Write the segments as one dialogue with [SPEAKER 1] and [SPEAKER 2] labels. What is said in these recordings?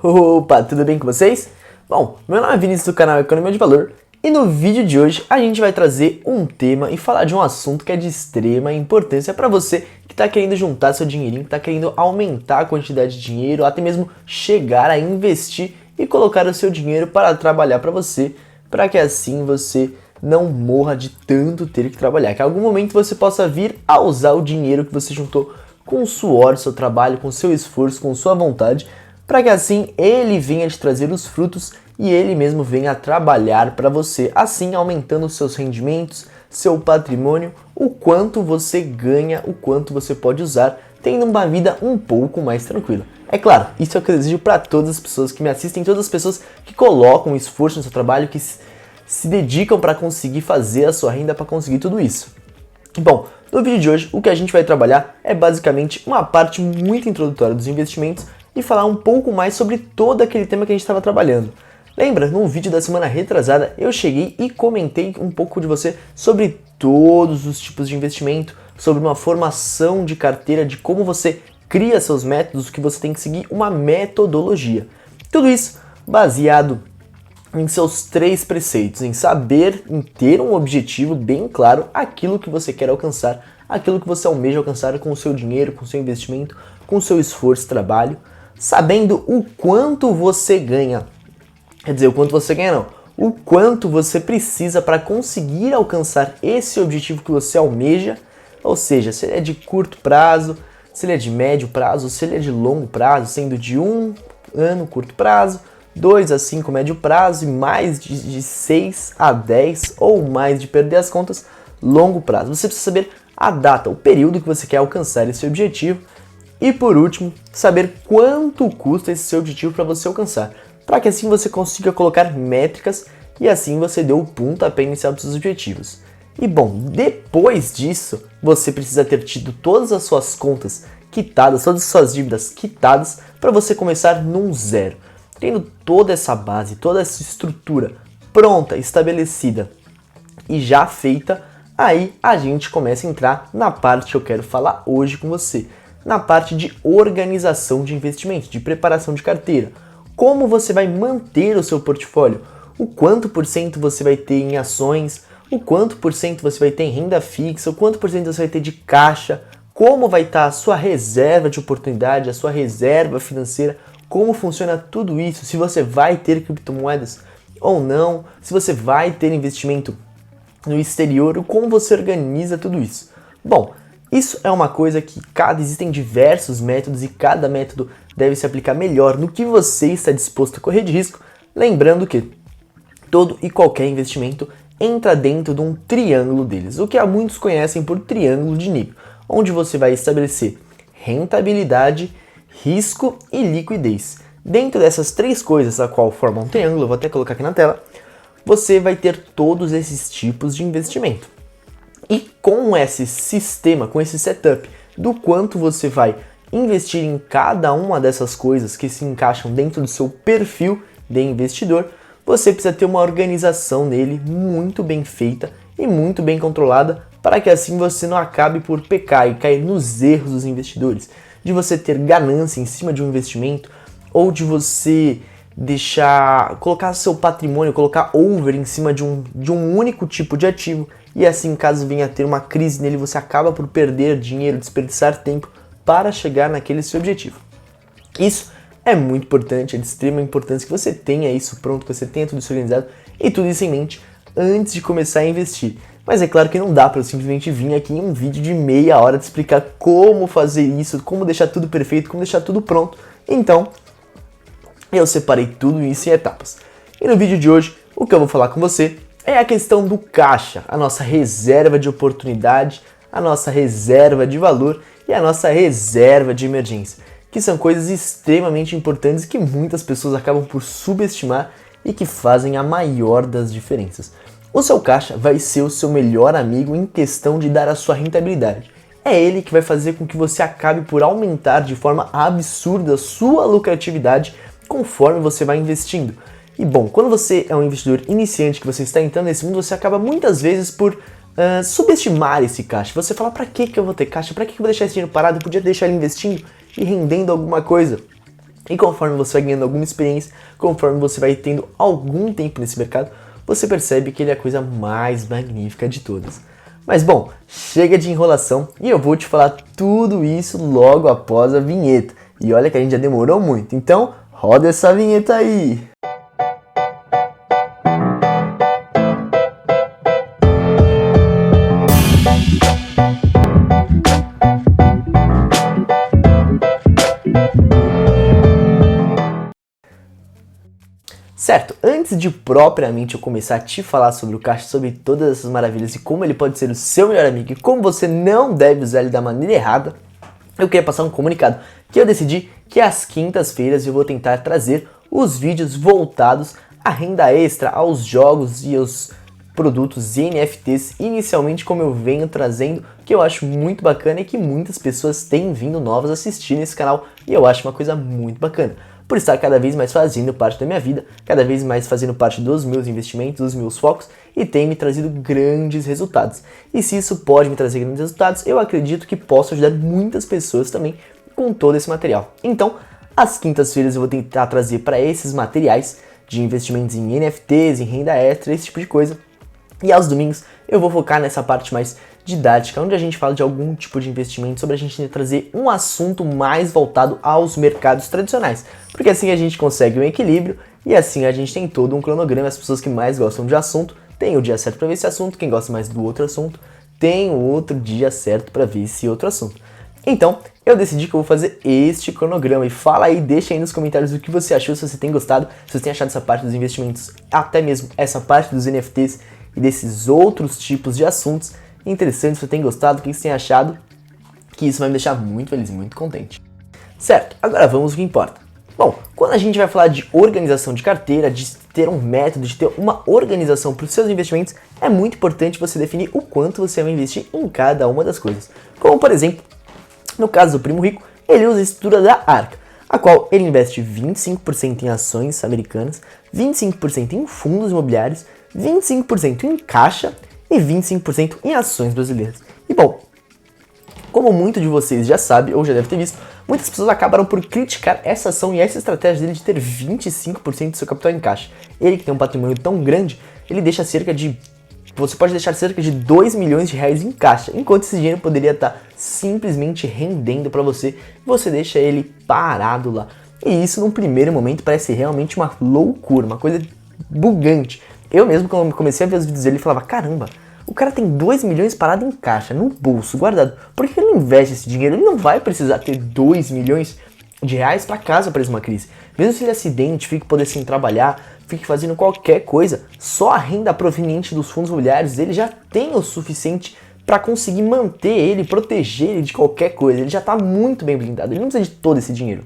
[SPEAKER 1] Opa, tudo bem com vocês? Bom, meu nome é Vinícius do canal Economia de Valor e no vídeo de hoje a gente vai trazer um tema e falar de um assunto que é de extrema importância para você que está querendo juntar seu dinheirinho, que está querendo aumentar a quantidade de dinheiro, até mesmo chegar a investir e colocar o seu dinheiro para trabalhar para você, para que assim você não morra de tanto ter que trabalhar, que em algum momento você possa vir a usar o dinheiro que você juntou com o suor do seu trabalho, com o seu esforço, com sua vontade, para que assim ele venha te trazer os frutos e ele mesmo venha trabalhar para você, assim aumentando os seus rendimentos, seu patrimônio, o quanto você ganha, o quanto você pode usar, tendo uma vida um pouco mais tranquila. É claro, isso é o que eu desejo para todas as pessoas que me assistem, todas as pessoas que colocam esforço no seu trabalho, que se dedicam para conseguir fazer a sua renda, para conseguir tudo isso. Bom, no vídeo de hoje o que a gente vai trabalhar é basicamente uma parte muito introdutória dos investimentos e falar um pouco mais sobre todo aquele tema que a gente estava trabalhando. Lembra, no vídeo da semana retrasada eu cheguei e comentei um pouco de você sobre todos os tipos de investimento, sobre uma formação de carteira, de como você cria seus métodos, que você tem que seguir uma metodologia. Tudo isso baseado em seus 3 preceitos, em saber, em ter um objetivo bem claro, aquilo que você quer alcançar, aquilo que você almeja alcançar com o seu dinheiro, com o seu investimento, com o seu esforço e trabalho, sabendo o quanto você ganha. Quer dizer, o quanto você ganha não, o quanto você precisa para conseguir alcançar esse objetivo que você almeja, ou seja, se ele é de curto prazo, se ele é de médio prazo, se ele é de longo prazo, sendo de 1 ano curto prazo, 2 a 5 médio prazo e mais de 6 a 10 ou mais de perder as contas longo prazo. Você precisa saber a data, o período que você quer alcançar esse objetivo e por último, saber quanto custa esse seu objetivo para você alcançar, para que assim você consiga colocar métricas e assim você dê o pontapé inicial dos seus objetivos. E bom, depois disso, você precisa ter tido todas as suas contas quitadas, todas as suas dívidas quitadas para você começar num zero. Tendo toda essa base, toda essa estrutura pronta, estabelecida e já feita, aí a gente começa a entrar na parte que eu quero falar hoje com você, na parte de organização de investimento, de preparação de carteira. Como você vai manter o seu portfólio, o quanto por cento você vai ter em ações, o quanto por cento você vai ter em renda fixa, o quanto por cento você vai ter de caixa, como vai estar a sua reserva de oportunidade, a sua reserva financeira, como funciona tudo isso, se você vai ter criptomoedas ou não, se você vai ter investimento no exterior, como você organiza tudo isso. Bom, isso é uma coisa que existem diversos métodos e cada método deve se aplicar melhor no que você está disposto a correr de risco, lembrando que todo e qualquer investimento entra dentro de um triângulo deles, o que muitos conhecem por triângulo de Nigro, onde você vai estabelecer rentabilidade, risco e liquidez. Dentro dessas 3 coisas, a qual formam um triângulo, eu vou até colocar aqui na tela, você vai ter todos esses tipos de investimento. E com esse sistema, com esse setup do quanto você vai investir em cada uma dessas coisas que se encaixam dentro do seu perfil de investidor, você precisa ter uma organização nele muito bem feita e muito bem controlada para que assim você não acabe por pecar e cair nos erros dos investidores, de você ter ganância em cima de um investimento ou de você colocar seu patrimônio, colocar over em cima de um único tipo de ativo e assim, caso venha a ter uma crise nele, você acaba por perder dinheiro, desperdiçar tempo para chegar naquele seu objetivo. Isso é muito importante, é de extrema importância que você tenha isso pronto, que você tenha tudo isso organizado e tudo isso em mente antes de começar a investir. Mas é claro que não dá para eu simplesmente vir aqui em um vídeo de meia hora te explicar como fazer isso, como deixar tudo perfeito, como deixar tudo pronto. Então, eu separei tudo isso em etapas. E no vídeo de hoje, o que eu vou falar com você é a questão do caixa, a nossa reserva de oportunidade, a nossa reserva de valor e a nossa reserva de emergência, que são coisas extremamente importantes que muitas pessoas acabam por subestimar e que fazem a maior das diferenças. O seu caixa vai ser o seu melhor amigo em questão de dar a sua rentabilidade. É ele que vai fazer com que você acabe por aumentar de forma absurda a sua lucratividade conforme você vai investindo. E bom, quando você é um investidor iniciante, que você está entrando nesse mundo, você acaba muitas vezes por subestimar esse caixa. Você fala, pra que eu vou ter caixa? Pra que eu vou deixar esse dinheiro parado? Eu podia deixar ele investindo e rendendo alguma coisa. E conforme você vai ganhando alguma experiência, conforme você vai tendo algum tempo nesse mercado, você percebe que ele é a coisa mais magnífica de todas. Mas bom, chega de enrolação e eu vou te falar tudo isso logo após a vinheta. E olha que a gente já demorou muito, então roda essa vinheta aí! Certo, antes de propriamente eu começar a te falar sobre o caixa, sobre todas essas maravilhas e como ele pode ser o seu melhor amigo e como você não deve usar ele da maneira errada, eu queria passar um comunicado que eu decidi que às quintas-feiras eu vou tentar trazer os vídeos voltados à renda extra, aos jogos e aos produtos e NFTs, inicialmente como eu venho trazendo, que eu acho muito bacana e que muitas pessoas têm vindo novas assistir nesse canal e eu acho uma coisa muito bacana. Por estar cada vez mais fazendo parte da minha vida, cada vez mais fazendo parte dos meus investimentos, dos meus focos, e tem me trazido grandes resultados. E se isso pode me trazer grandes resultados, eu acredito que posso ajudar muitas pessoas também com todo esse material. Então, às quintas-feiras eu vou tentar trazer para esses materiais de investimentos em NFTs, em renda extra, esse tipo de coisa. E aos domingos eu vou focar nessa parte mais didática, onde a gente fala de algum tipo de investimento, sobre a gente trazer um assunto mais voltado aos mercados tradicionais. Porque assim a gente consegue um equilíbrio e assim a gente tem todo um cronograma. As pessoas que mais gostam de assunto têm o dia certo para ver esse assunto, quem gosta mais do outro assunto tem o outro dia certo para ver esse outro assunto. Então, eu decidi que eu vou fazer este cronograma e fala aí, deixa aí nos comentários o que você achou, se você tem gostado, se você tem achado essa parte dos investimentos, até mesmo essa parte dos NFTs e desses outros tipos de assuntos interessantes, se você tem gostado, o que você tem achado, que isso vai me deixar muito feliz e muito contente. Certo, agora vamos ao que importa. Bom, quando a gente vai falar de organização de carteira, de ter um método, de ter uma organização para os seus investimentos, é muito importante você definir o quanto você vai investir em cada uma das coisas. Como, por exemplo, no caso do Primo Rico, ele usa a estrutura da Arca, a qual ele investe 25% em ações americanas, 25% em fundos imobiliários, 25% em caixa e 25% em ações brasileiras. E bom, como muito de vocês já sabe ou já deve ter visto, muitas pessoas acabaram por criticar essa ação e essa estratégia dele de ter 25% do seu capital em caixa. Ele que tem um patrimônio tão grande, ele deixa você pode deixar cerca de 2 milhões de reais em caixa, enquanto esse dinheiro poderia estar simplesmente rendendo para você, você deixa ele parado lá. E isso num primeiro momento parece realmente uma loucura, uma coisa bugante. Eu mesmo, quando comecei a ver os vídeos dele, falava, caramba, o cara tem 2 milhões parado em caixa, no bolso, guardado. Por que ele não investe esse dinheiro? Ele não vai precisar ter 2 milhões de reais para caso apareça uma crise. Mesmo se ele acidente, fique poder sem trabalhar, fique fazendo qualquer coisa, só a renda proveniente dos fundos imobiliários ele já tem o suficiente para conseguir manter ele, proteger ele de qualquer coisa. Ele já está muito bem blindado, ele não precisa de todo esse dinheiro.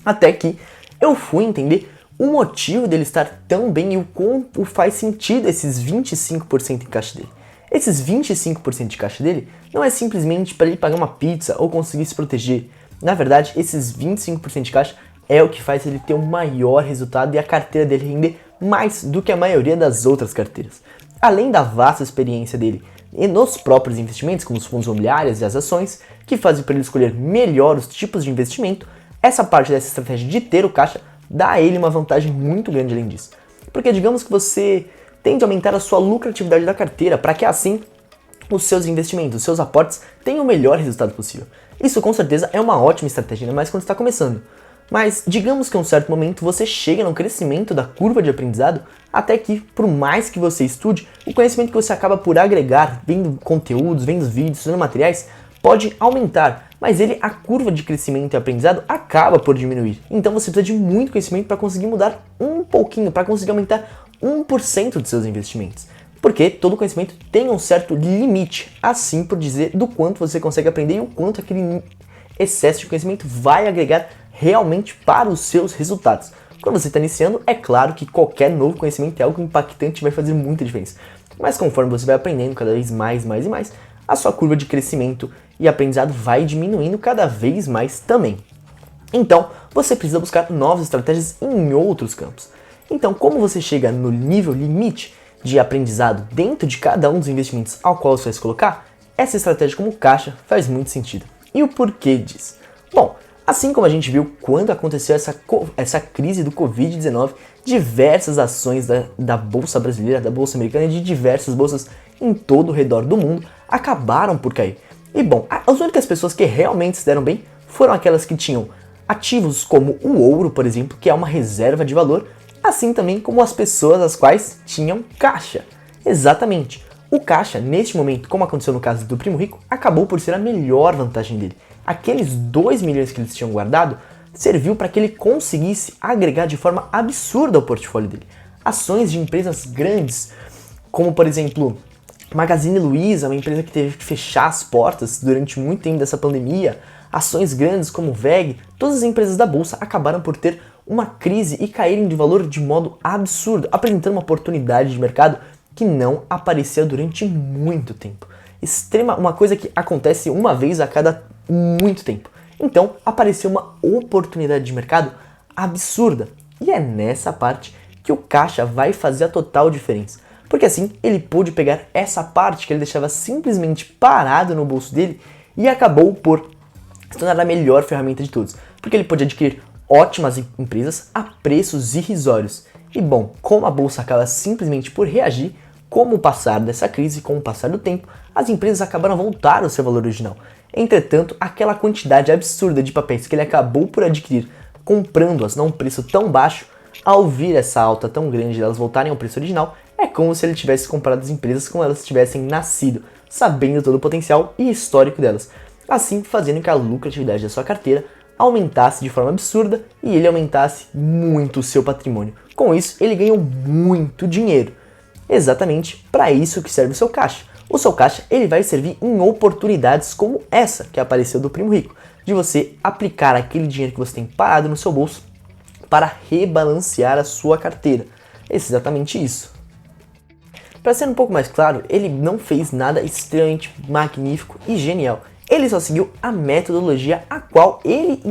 [SPEAKER 1] Até que eu fui entender o motivo dele estar tão bem e o quanto faz sentido esses 25% em caixa dele. Esses 25% de caixa dele não é simplesmente para ele pagar uma pizza ou conseguir se proteger. Na verdade, esses 25% de caixa é o que faz ele ter um maior resultado e a carteira dele render mais do que a maioria das outras carteiras. Além da vasta experiência dele e nos próprios investimentos, como os fundos imobiliários e as ações, que fazem para ele escolher melhor os tipos de investimento, essa parte dessa estratégia de ter o caixa dá a ele uma vantagem muito grande além disso. Porque digamos que você tende a aumentar a sua lucratividade da carteira para que assim os seus investimentos, os seus aportes tenham o melhor resultado possível. Isso com certeza é uma ótima estratégia, ainda mais quando está começando. Mas digamos que em um certo momento você chega no crescimento da curva de aprendizado até que, por mais que você estude, o conhecimento que você acaba por agregar, vendo conteúdos, vendo vídeos, estudando materiais, pode aumentar, mas a curva de crescimento e aprendizado acaba por diminuir. Então você precisa de muito conhecimento para conseguir mudar um pouquinho, para conseguir aumentar 1% de seus investimentos. Porque todo conhecimento tem um certo limite, assim por dizer, do quanto você consegue aprender e o quanto aquele excesso de conhecimento vai agregar realmente para os seus resultados. Quando você está iniciando, é claro que qualquer novo conhecimento é algo impactante e vai fazer muita diferença. Mas conforme você vai aprendendo cada vez mais, a sua curva de crescimento e aprendizado vai diminuindo cada vez mais também. Então, você precisa buscar novas estratégias em outros campos. Então, como você chega no nível limite de aprendizado dentro de cada um dos investimentos ao qual você vai se colocar, essa estratégia como caixa faz muito sentido. E o porquê disso? Bom, Assim como a gente viu quando aconteceu essa crise do Covid-19, diversas ações da Bolsa Brasileira, da Bolsa Americana e de diversas bolsas em todo o redor do mundo acabaram por cair. E bom, as únicas pessoas que realmente se deram bem foram aquelas que tinham ativos como o ouro, por exemplo, que é uma reserva de valor, assim também como as pessoas as quais tinham caixa. Exatamente. O caixa, neste momento, como aconteceu no caso do Primo Rico, acabou por ser a melhor vantagem dele. Aqueles 2 milhões que eles tinham guardado serviu para que ele conseguisse agregar de forma absurda ao portfólio dele. Ações de empresas grandes, como por exemplo Magazine Luiza, uma empresa que teve que fechar as portas durante muito tempo dessa pandemia, ações grandes como VEG, todas as empresas da bolsa acabaram por ter uma crise e caírem de valor de modo absurdo, apresentando uma oportunidade de mercado que não aparecia durante muito tempo. Uma coisa que acontece uma vez a cada muito tempo. Então apareceu uma oportunidade de mercado absurda. E é nessa parte que o caixa vai fazer a total diferença. Porque assim ele pôde pegar essa parte que ele deixava simplesmente parado no bolso dele e acabou por se tornar a melhor ferramenta de todos. Porque ele pôde adquirir ótimas empresas a preços irrisórios. E bom, como a bolsa acaba simplesmente por reagir, com o passar dessa crise, com o passar do tempo, as empresas acabaram a voltar ao seu valor original. Entretanto, aquela quantidade absurda de papéis que ele acabou por adquirir, comprando-as a um preço tão baixo, ao vir essa alta tão grande de elas voltarem ao preço original, é como se ele tivesse comprado as empresas como elas tivessem nascido, sabendo todo o potencial e histórico delas, assim fazendo com que a lucratividade da sua carteira aumentasse de forma absurda e ele aumentasse muito o seu patrimônio. Com isso, ele ganhou muito dinheiro. Exatamente para isso que serve o seu caixa. O seu caixa ele vai servir em oportunidades como essa que apareceu do Primo Rico, de você aplicar aquele dinheiro que você tem parado no seu bolso para rebalancear a sua carteira. É exatamente isso. Para ser um pouco mais claro, ele não fez nada extremamente magnífico e genial. Ele só seguiu a metodologia a qual ele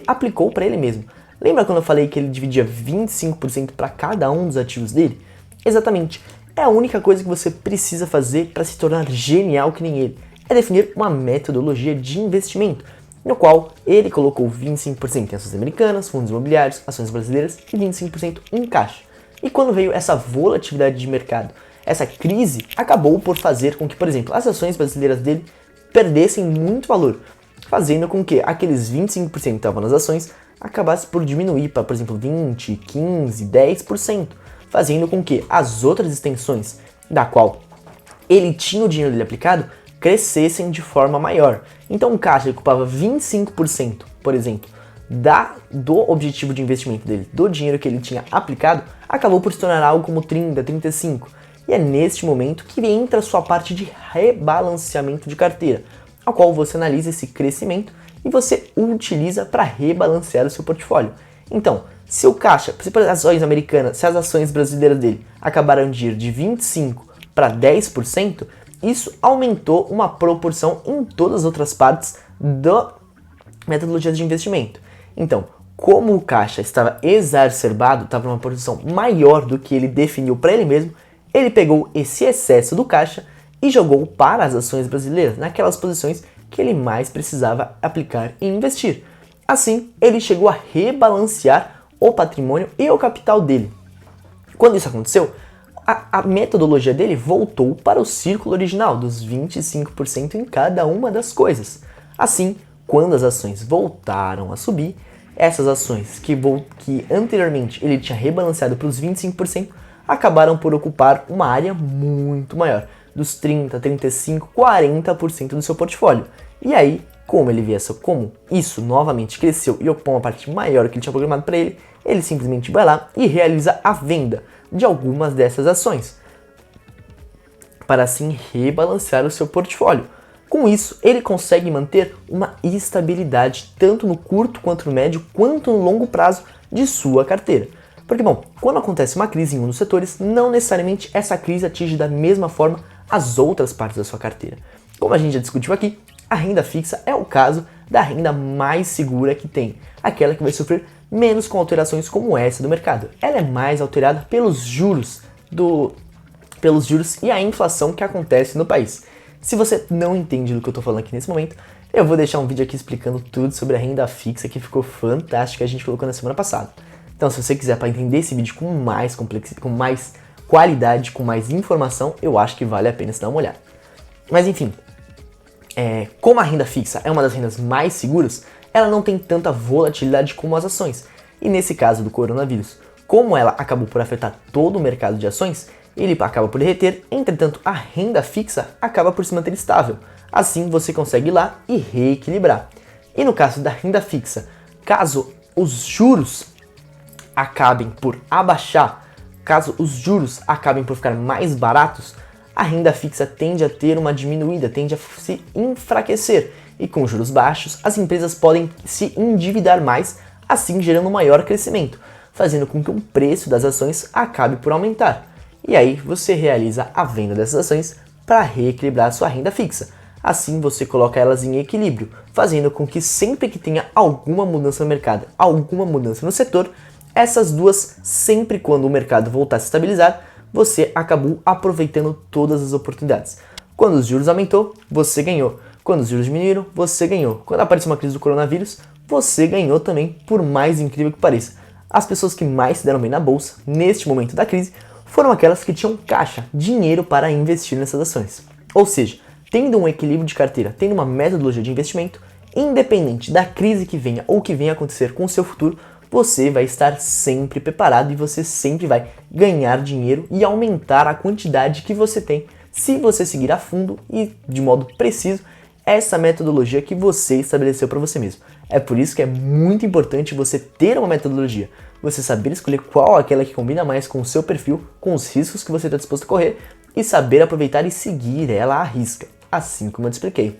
[SPEAKER 1] aplicou para ele mesmo. Lembra quando eu falei que ele dividia 25% para cada um dos ativos dele? Exatamente. É a única coisa que você precisa fazer para se tornar genial que nem ele. É definir uma metodologia de investimento, no qual ele colocou 25% em ações americanas, fundos imobiliários, ações brasileiras e 25% em caixa. E quando veio essa volatilidade de mercado, essa crise acabou por fazer com que, por exemplo, as ações brasileiras dele perdessem muito valor, fazendo com que aqueles 25% que estavam nas ações acabasse por diminuir para, por exemplo, 20, 15, 10%, fazendo com que as outras extensões da qual ele tinha o dinheiro dele aplicado crescessem de forma maior. Então o caixa ocupava 25%, por exemplo, do objetivo de investimento dele, do dinheiro que ele tinha aplicado, acabou por se tornar algo como 30, 35%. E é neste momento que entra a sua parte de rebalanceamento de carteira, a qual você analisa esse crescimento e você utiliza para rebalancear o seu portfólio. Então, se o caixa, se as ações americanas, se as ações brasileiras dele acabaram de ir de 25% para 10%, isso aumentou uma proporção em todas as outras partes da metodologia de investimento. Então, como o caixa estava exacerbado, estava numa posição maior do que ele definiu para ele mesmo, ele pegou esse excesso do caixa e jogou para as ações brasileiras, naquelas posições que ele mais precisava aplicar e investir. Assim, ele chegou a rebalancear o patrimônio e o capital dele. Quando isso aconteceu, a metodologia dele voltou para o círculo original, dos 25% em cada uma das coisas. Assim, quando as ações voltaram a subir, essas ações que anteriormente ele tinha rebalanceado para os 25%, acabaram por ocupar uma área muito maior, dos 30, 35, 40% do seu portfólio. E aí, como ele via como isso novamente cresceu e ocupou uma parte maior que ele tinha programado para ele, ele simplesmente vai lá e realiza a venda de algumas dessas ações, para assim rebalancear o seu portfólio. Com isso, ele consegue manter uma estabilidade tanto no curto quanto no médio, quanto no longo prazo de sua carteira. Porque, bom, quando acontece uma crise em um dos setores, não necessariamente essa crise atinge da mesma forma as outras partes da sua carteira. Como a gente já discutiu aqui, a renda fixa é o caso da renda mais segura que tem, aquela que vai sofrer menos com alterações como essa do mercado. Ela é mais alterada pelos juros e a inflação que acontece no país. Se você não entende do que eu estou falando aqui nesse momento, eu vou deixar um vídeo aqui explicando tudo sobre a renda fixa que ficou fantástico que a gente colocou na semana passada. Então, se você quiser para entender esse vídeo com mais complexidade, com mais qualidade, com mais informação, eu acho que vale a pena se dar uma olhada. Mas enfim, como a renda fixa é uma das rendas mais seguras, ela não tem tanta volatilidade como as ações. E nesse caso do coronavírus, como ela acabou por afetar todo o mercado de ações, ele acaba por derreter, entretanto a renda fixa acaba por se manter estável. Assim você consegue ir lá e reequilibrar. E no caso da renda fixa, caso os juros acabem por abaixar, caso os juros acabem por ficar mais baratos, a renda fixa tende a ter uma diminuída, tende a se enfraquecer. E com juros baixos, as empresas podem se endividar mais, assim gerando um maior crescimento, fazendo com que o preço das ações acabe por aumentar. E aí você realiza a venda dessas ações para reequilibrar a sua renda fixa. Assim você coloca elas em equilíbrio, fazendo com que sempre que tenha alguma mudança no mercado, alguma mudança no setor, essas duas, sempre quando o mercado voltar a se estabilizar, você acabou aproveitando todas as oportunidades. Quando os juros aumentou, você ganhou. Quando os juros diminuíram, você ganhou. Quando apareceu uma crise do coronavírus, você ganhou também, por mais incrível que pareça. As pessoas que mais se deram bem na bolsa, neste momento da crise, foram aquelas que tinham caixa, dinheiro para investir nessas ações. Ou seja, tendo um equilíbrio de carteira, tendo uma metodologia de investimento, independente da crise que venha ou que venha a acontecer com o seu futuro, você vai estar sempre preparado e você sempre vai ganhar dinheiro e aumentar a quantidade que você tem se você seguir a fundo e de modo preciso essa metodologia que você estabeleceu para você mesmo. É por isso que é muito importante você ter uma metodologia, você saber escolher qual é aquela que combina mais com o seu perfil, com os riscos que você está disposto a correr e saber aproveitar e seguir ela à risca, assim como eu te expliquei.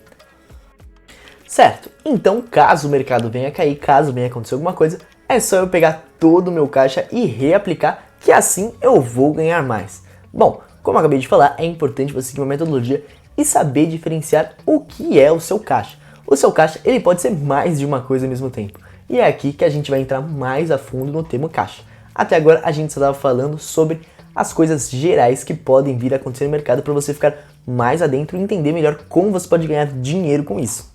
[SPEAKER 1] Certo, então caso o mercado venha a cair, caso venha acontecer alguma coisa, é só eu pegar todo o meu caixa e reaplicar, que assim eu vou ganhar mais. Bom, como eu acabei de falar, é importante você seguir uma metodologia e saber diferenciar o que é o seu caixa. O seu caixa ele pode ser mais de uma coisa ao mesmo tempo. E é aqui que a gente vai entrar mais a fundo no termo caixa. Até agora a gente só estava falando sobre as coisas gerais que podem vir a acontecer no mercado para você ficar mais adentro e entender melhor como você pode ganhar dinheiro com isso.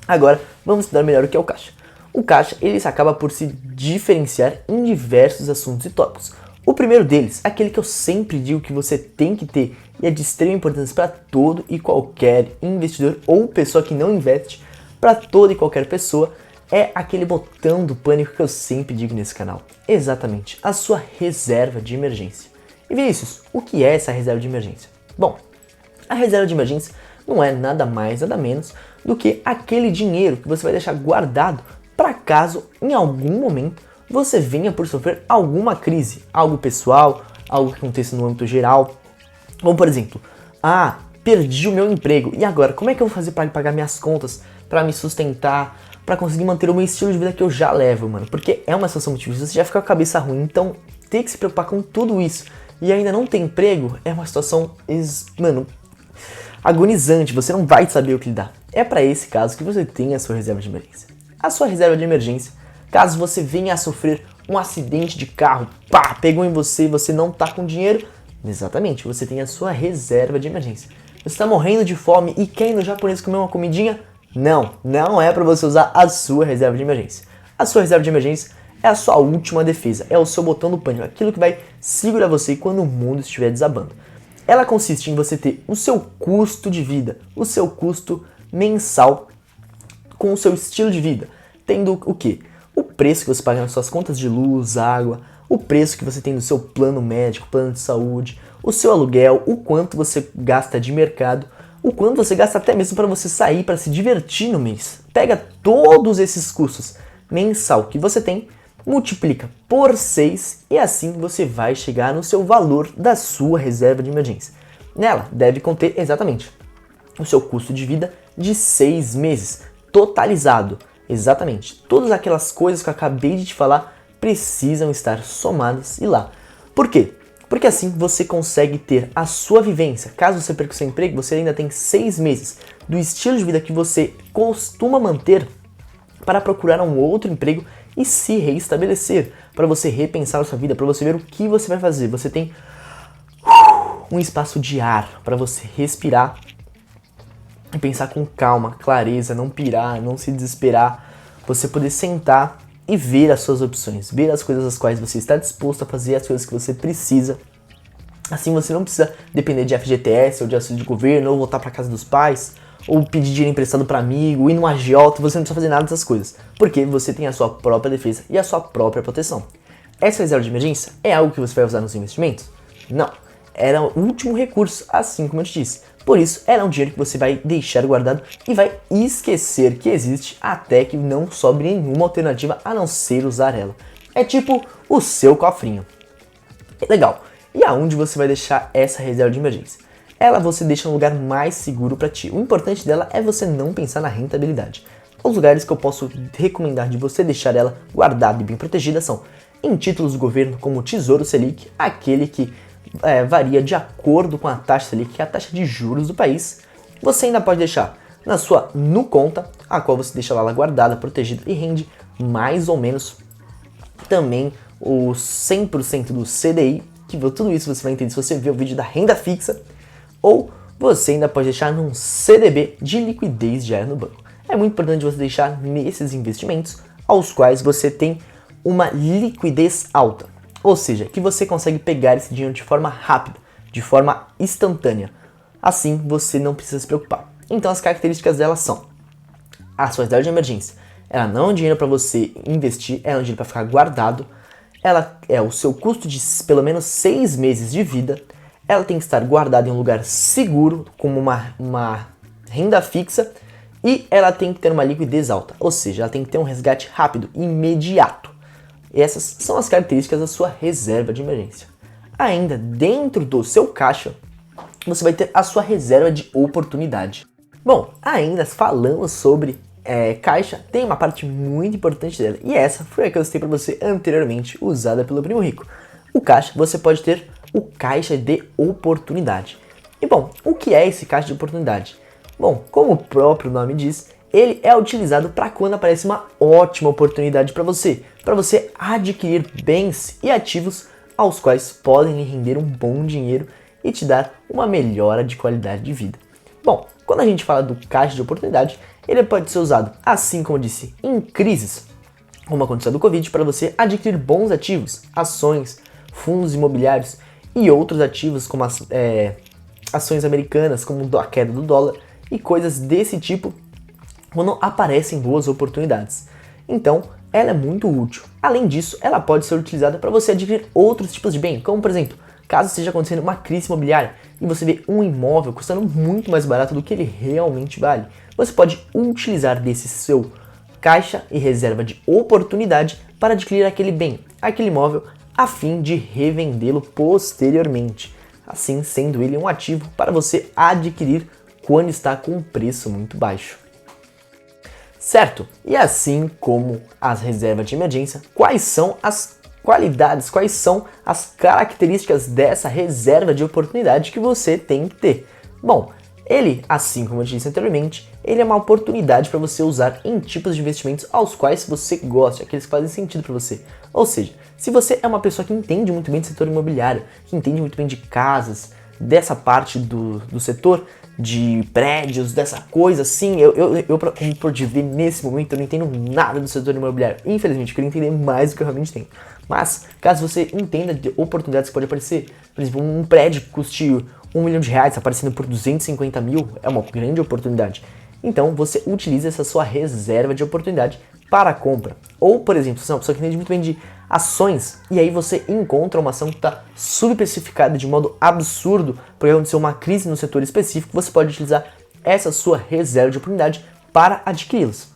[SPEAKER 1] Agora vamos estudar melhor o que é o caixa. O caixa ele acaba por se diferenciar em diversos assuntos e tópicos. O primeiro deles, aquele que eu sempre digo que você tem que ter e é de extrema importância para todo e qualquer investidor ou pessoa que não investe, para toda e qualquer pessoa, é aquele botão do pânico que eu sempre digo nesse canal. Exatamente, a sua reserva de emergência. E Vinícius, o que é essa reserva de emergência? Bom, a reserva de emergência não é nada mais, nada menos do que aquele dinheiro que você vai deixar guardado para caso em algum momento você venha por sofrer alguma crise, algo pessoal, algo que aconteça no âmbito geral. Ou por exemplo, perdi o meu emprego, e agora? Como é que eu vou fazer para pagar minhas contas, para me sustentar, para conseguir manter o meu estilo de vida que eu já levo, mano? Porque é uma situação muito difícil, você já fica com a cabeça ruim, então ter que se preocupar com tudo isso e ainda não ter emprego é uma situação, agonizante, você não vai saber o que lidar. É para esse caso que você tem a sua reserva de emergência. A sua reserva de emergência, caso você venha a sofrer um acidente de carro, pegou em você e você não tá com dinheiro, exatamente, você tem a sua reserva de emergência. Você está morrendo de fome e quer ir no japonês comer uma comidinha? Não é para você usar a sua reserva de emergência. A sua reserva de emergência é a sua última defesa, é o seu botão do pânico, aquilo que vai segurar você quando o mundo estiver desabando. Ela consiste em você ter o seu custo de vida, o seu custo mensal com o seu estilo de vida, tendo o quê? O preço que você paga nas suas contas de luz, água, o preço que você tem no seu plano médico, plano de saúde, o seu aluguel, o quanto você gasta de mercado, o quanto você gasta até mesmo para você sair, para se divertir no mês. Pega todos esses custos mensal que você tem, multiplica por 6 e assim você vai chegar no seu valor da sua reserva de emergência. Nela deve conter exatamente o seu custo de vida de 6 meses, totalizado. Exatamente, todas aquelas coisas que eu acabei de te falar precisam estar somadas e lá. Por quê? Porque assim você consegue ter a sua vivência. Caso você perca o seu emprego, você ainda tem 6 meses do estilo de vida que você costuma manter para procurar um outro emprego e se reestabelecer, para você repensar a sua vida, para você ver o que você vai fazer. Você tem um espaço de ar para você respirar e pensar com calma, clareza, não pirar, não se desesperar, você poder sentar e ver as suas opções, ver as coisas às quais você está disposto a fazer, as coisas que você precisa. Assim você não precisa depender de FGTS ou de auxílio de governo, ou voltar para casa dos pais, ou pedir dinheiro emprestado para amigo, ir num agiota, você não precisa fazer nada dessas coisas, porque você tem a sua própria defesa e a sua própria proteção. Essa reserva de emergência é algo que você vai usar nos investimentos? Não. Era o último recurso, assim como eu te disse. Por isso, ela é um dinheiro que você vai deixar guardado e vai esquecer que existe até que não sobre nenhuma alternativa a não ser usar ela. É tipo o seu cofrinho. Legal. E aonde você vai deixar essa reserva de emergência? Ela você deixa no lugar mais seguro para ti. O importante dela é você não pensar na rentabilidade. Os lugares que eu posso recomendar de você deixar ela guardada e bem protegida são em títulos do governo como o Tesouro Selic, aquele que varia de acordo com a taxa Selic, que é a taxa de juros do país. Você ainda pode deixar na sua NuConta, a qual você deixa lá guardada, protegida e rende mais ou menos também o 100% do CDI, que tudo isso você vai entender se você ver o vídeo da renda fixa, ou você ainda pode deixar num CDB de liquidez diária no banco. É muito importante você deixar nesses investimentos aos quais você tem uma liquidez alta. Ou seja, que você consegue pegar esse dinheiro de forma rápida, de forma instantânea. Assim, você não precisa se preocupar. Então, as características dela são: a sua reserva de emergência, ela não é um dinheiro para você investir, ela é um dinheiro para ficar guardado. Ela é o seu custo de pelo menos 6 meses de vida. Ela tem que estar guardada em um lugar seguro, como uma renda fixa. E ela tem que ter uma liquidez alta, ou seja, ela tem que ter um resgate rápido, imediato. Essas são as características da sua reserva de emergência. Ainda dentro do seu caixa, você vai ter a sua reserva de oportunidade. Bom, ainda falando sobre caixa, tem uma parte muito importante dela, e essa foi a que eu citei para você anteriormente, usada pelo Primo Rico. O caixa, você pode ter o caixa de oportunidade. E bom, o que é esse caixa de oportunidade? Bom, como o próprio nome diz, ele é utilizado para quando aparece uma ótima oportunidade para você adquirir bens e ativos aos quais podem lhe render um bom dinheiro e te dar uma melhora de qualidade de vida. Bom, quando a gente fala do caixa de oportunidade, ele pode ser usado, assim como eu disse, em crises, como aconteceu do Covid, para você adquirir bons ativos, ações, fundos imobiliários e outros ativos como ações americanas, como a queda do dólar e coisas desse tipo, quando aparecem boas oportunidades. Então, ela é muito útil. Além disso, ela pode ser utilizada para você adquirir outros tipos de bem, como por exemplo, caso esteja acontecendo uma crise imobiliária e você vê um imóvel custando muito mais barato do que ele realmente vale, você pode utilizar desse seu caixa e reserva de oportunidade para adquirir aquele bem, aquele imóvel, a fim de revendê-lo posteriormente, assim sendo ele um ativo para você adquirir quando está com um preço muito baixo. Certo? E assim como as reservas de emergência, quais são as qualidades, quais são as características dessa reserva de oportunidade que você tem que ter? Bom, ele, assim como eu disse anteriormente, ele é uma oportunidade para você usar em tipos de investimentos aos quais você gosta, aqueles que fazem sentido para você. Ou seja, se você é uma pessoa que entende muito bem do setor imobiliário, que entende muito bem de casas, dessa parte do setor de prédios, dessa coisa assim, como pode ver nesse momento, eu não entendo nada do setor imobiliário. Infelizmente, eu queria entender mais do que eu realmente tenho. Mas, caso você entenda de oportunidades que podem aparecer, por exemplo, um prédio que custe R$1 milhão aparecendo por 250 mil, é uma grande oportunidade. Então, você utiliza essa sua reserva de oportunidade para a compra. Ou, por exemplo, se é uma pessoa que entende muito bem de ações, e aí você encontra uma ação que está subprecificada de modo absurdo, porque aconteceu uma crise no setor específico, você pode utilizar essa sua reserva de oportunidade para adquiri-las.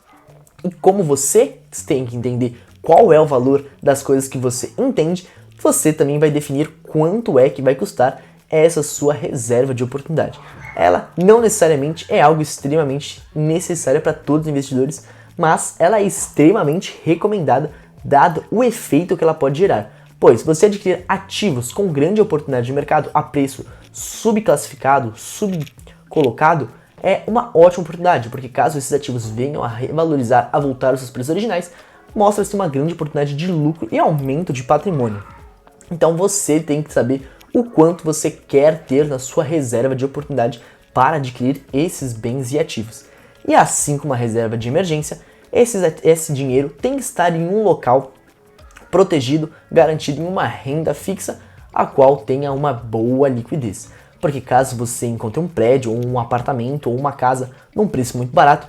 [SPEAKER 1] E como você tem que entender qual é o valor das coisas que você entende, você também vai definir quanto é que vai custar essa sua reserva de oportunidade. Ela não necessariamente é algo extremamente necessário para todos os investidores, mas ela é extremamente recomendada dado o efeito que ela pode gerar. Pois você adquirir ativos com grande oportunidade de mercado a preço subclassificado, subcolocado, é uma ótima oportunidade, porque caso esses ativos venham a revalorizar, a voltar aos seus preços originais, mostra-se uma grande oportunidade de lucro e aumento de patrimônio. Então você tem que saber o quanto você quer ter na sua reserva de oportunidade para adquirir esses bens e ativos. E assim como a reserva de emergência, esse dinheiro tem que estar em um local protegido, garantido em uma renda fixa, a qual tenha uma boa liquidez. Porque caso você encontre um prédio, ou um apartamento, ou uma casa num preço muito barato,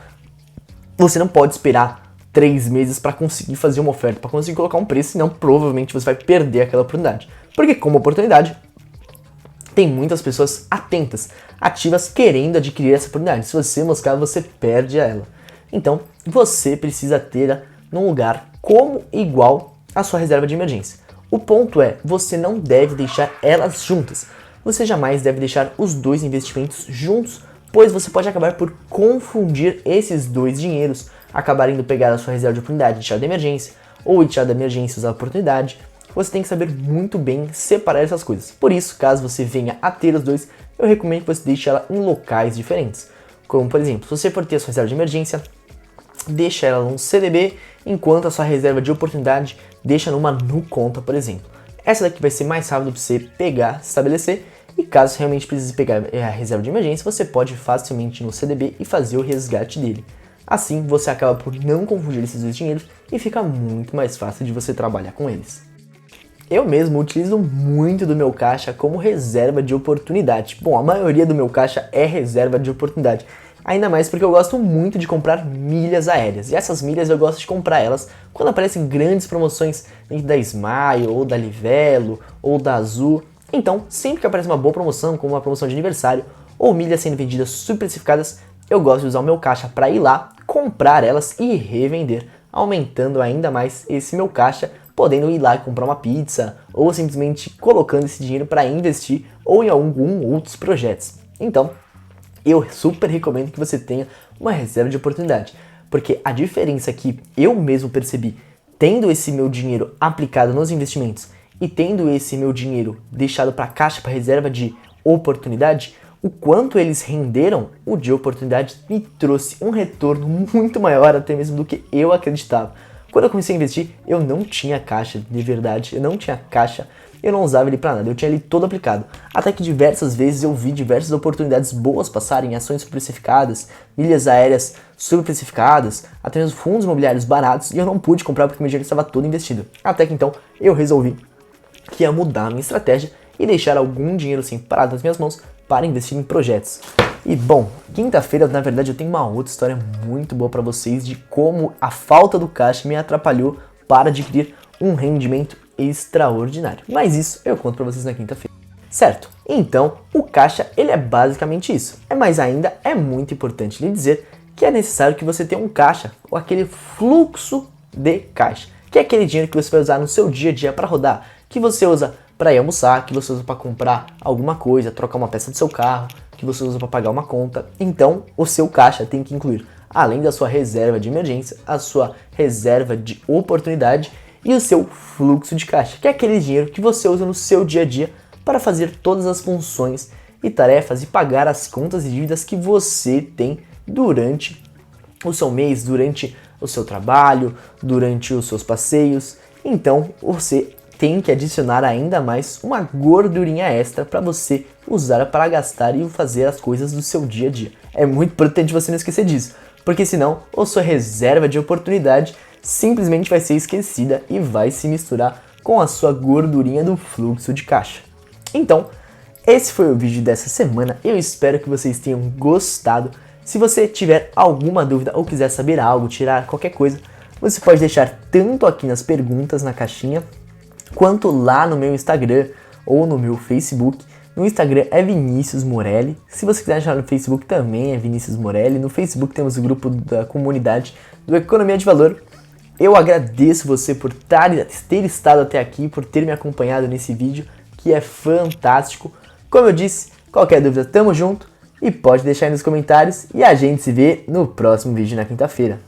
[SPEAKER 1] você não pode esperar 3 meses para conseguir fazer uma oferta, para conseguir colocar um preço, senão provavelmente você vai perder aquela oportunidade. Porque como oportunidade, tem muitas pessoas atentas, ativas, querendo adquirir essa oportunidade. Se você moscar, você perde ela. Então, você precisa ter num lugar como igual a sua reserva de emergência. O ponto é, você não deve deixar elas juntas. Você jamais deve deixar os dois investimentos juntos, pois você pode acabar por confundir esses dois dinheiros, acabar indo pegar a sua reserva de oportunidade e deixar da emergência, ou deixar da emergência e usar a oportunidade. Você tem que saber muito bem separar essas coisas. Por isso, caso você venha a ter os dois, eu recomendo que você deixe ela em locais diferentes. Como, por exemplo, se você for ter a sua reserva de emergência, deixa ela num CDB, enquanto a sua reserva de oportunidade deixa numa NuConta, por exemplo. Essa daqui vai ser mais rápido para você pegar, estabelecer, e caso realmente precise pegar a reserva de emergência, você pode facilmente ir no CDB e fazer o resgate dele. Assim, você acaba por não confundir esses dois dinheiros e fica muito mais fácil de você trabalhar com eles. Eu mesmo utilizo muito do meu caixa como reserva de oportunidade. Bom, a maioria do meu caixa é reserva de oportunidade. Ainda mais porque eu gosto muito de comprar milhas aéreas. E essas milhas eu gosto de comprar elas quando aparecem grandes promoções dentro da Smile, ou da Livelo, ou da Azul. Então, sempre que aparece uma boa promoção, como uma promoção de aniversário, ou milhas sendo vendidas superprecificadas, eu gosto de usar o meu caixa para ir lá, comprar elas e revender, aumentando ainda mais esse meu caixa, podendo ir lá e comprar uma pizza, ou simplesmente colocando esse dinheiro para investir ou em algum outros projetos. Então, eu super recomendo que você tenha uma reserva de oportunidade, porque a diferença que eu mesmo percebi, tendo esse meu dinheiro aplicado nos investimentos e tendo esse meu dinheiro deixado para caixa, para reserva de oportunidade, o quanto eles renderam, o de oportunidade me trouxe um retorno muito maior até mesmo do que eu acreditava. Quando eu comecei a investir, eu não tinha caixa, de verdade, eu não tinha caixa, eu não usava ele pra nada, eu tinha ele todo aplicado. Até que diversas vezes eu vi diversas oportunidades boas passarem, ações superprecificadas, milhas aéreas superprecificadas, até mesmo fundos imobiliários baratos, e eu não pude comprar porque meu dinheiro estava todo investido. Até que então eu resolvi que ia mudar a minha estratégia e deixar algum dinheiro assim parado nas minhas mãos para investir em projetos. E bom, quinta-feira, na verdade, eu tenho uma outra história muito boa para vocês de como a falta do caixa me atrapalhou para adquirir um rendimento extraordinário. Mas isso eu conto para vocês na quinta-feira. Certo? Então, o caixa, ele é basicamente isso. Mas ainda é muito importante lhe dizer que é necessário que você tenha um caixa, ou aquele fluxo de caixa, que é aquele dinheiro que você vai usar no seu dia a dia para rodar, que você usa para ir almoçar, que você usa para comprar alguma coisa, trocar uma peça do seu carro, que você usa para pagar uma conta. Então, o seu caixa tem que incluir, além da sua reserva de emergência, a sua reserva de oportunidade e o seu fluxo de caixa, que é aquele dinheiro que você usa no seu dia a dia para fazer todas as funções e tarefas e pagar as contas e dívidas que você tem durante o seu mês, durante o seu trabalho, durante os seus passeios. Então, você tem que adicionar ainda mais uma gordurinha extra para você usar para gastar e fazer as coisas do seu dia a dia. É muito importante você não esquecer disso, porque senão a sua reserva de oportunidade simplesmente vai ser esquecida e vai se misturar com a sua gordurinha do fluxo de caixa. Então, esse foi o vídeo dessa semana, eu espero que vocês tenham gostado. Se você tiver alguma dúvida ou quiser saber algo, tirar qualquer coisa, você pode deixar tanto aqui nas perguntas na caixinha, quanto lá no meu Instagram ou no meu Facebook. No Instagram é Vinícius Morelli. Se você quiser achar no Facebook também é Vinícius Morelli. No Facebook temos o grupo da comunidade do Economia de Valor. Eu agradeço você por ter estado até aqui, por ter me acompanhado nesse vídeo, que é fantástico. Como eu disse, qualquer dúvida, tamo junto e pode deixar aí nos comentários e a gente se vê no próximo vídeo na quinta-feira.